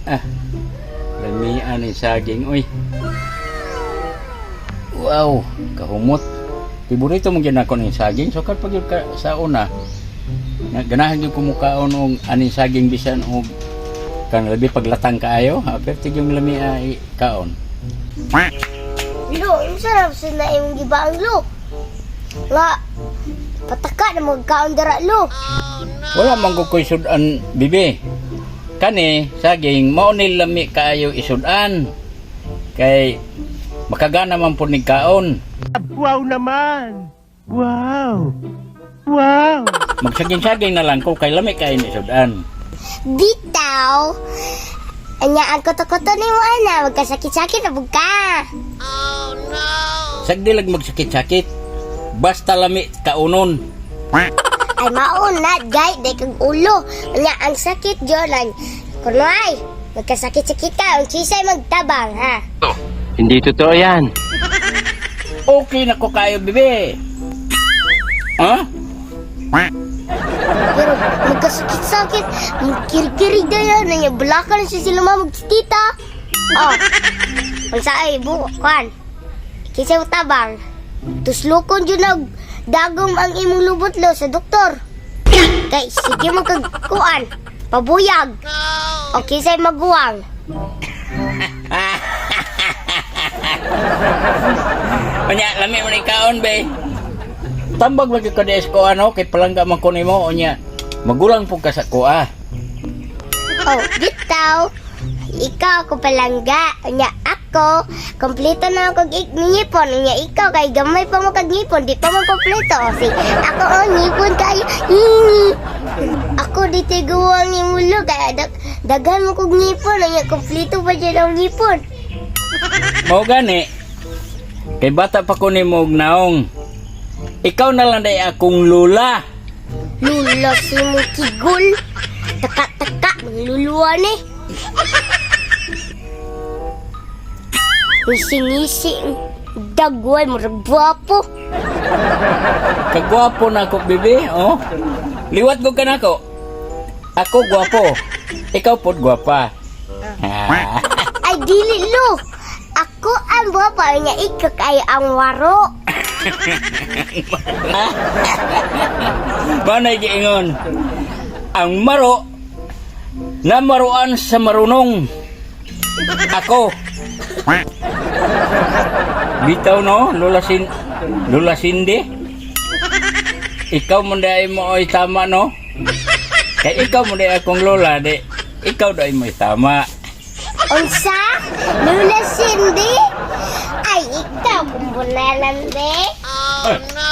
Ah, lamian ni saging, uy. Wow, kahumot. Paborito mo gyud ako ng saging, so kapag yun ka sa una, ganahan yung kumukaon ng aning saging bisan o kang labi paglatang kaayo, aperte yung lamia kaon. Lo, ang sarap sa naimong gibaang lo. Nga, pataka na magkaon dara lo. Wala man ko ko'y sudan, bibi. Kani, saging, maunil lami kaayo isudan. Kay, makagana man po ni kaon. Wow naman! Wow! Wow! Magsaging-saging na lang ko kay lami kaayo isudan. Bitaw, anya ang koto-koto ni mo ana, magkasakit-sakit na buka. Sagdi lag magsakit-sakit. Basta lami kaunon. Ay maunat, gay, day kag ulo. Anya ang sakit jolan. Kuno ay, magkasakit-sakit ka, ang chisay magtabang ha. Hindi totoo yan. Okay na ko kayo, bibi. Ha? Pero magkasakit-sakit, magkiri-kiri na yan. Nanya, bulakan na siya sila magtita. Oh, ang saay, bukan. Kisay utabang. Tuslukon yun nag dagom ang imong lubot lo sa doktor. Kay, sige magkagkuan. Pabuyag. O kisay maguwang. Onya, lami mo ni kaon, be. Tambag lagi ka des ko ano, kay palangga man ko nimo onya. Magulang po ka sa kuha. Oh, bitaw. Ikaw ako palangga. Nya ako, kompleto na ako ngipon. Nya ikaw kay gamay pa mo kag ngipon, di pa mo kompleto. Si ako ngipon kay. Ako di tiguang ni mulo kay daghan mo kog ngipon. Nya kompleto pa dyan ang ngipon. Mao gani. Kay bata pa ko nimo og naong. Ikaw na lang day akong lula. Lula si mo kigol. Taka-taka, luluwa ni. Ngisi-ngisi, dagway, marag gwapo. Kagwapo na ako, bibi, oh. Liwat ko ka na ako. Ako gwapo. Ikaw pod gwapa. Ay, dili lo. Ako ang gwapo niya, ikaw kay ang waro. Manay giingon. Ang maro na maruan sa marunong. Ako. Bitaw no, Lola Cindy. Ikaw mo dai mo ay tama no. Kay ikaw mo dai akong lola de. Ikaw dai mo tama. Unsa? Lula Cindy? Ay, ikaw kumbunalan de. Oh no.